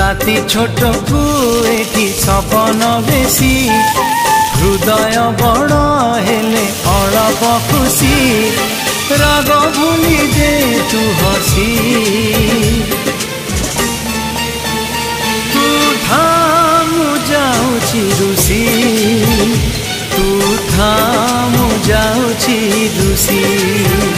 राति छोट को एठी सपन बेसी हृदय बड़ हेले अलप खुशी राग भूली दे तू हसी तू थामु जाऊची रुसी तू थामु जाऊची रुसी।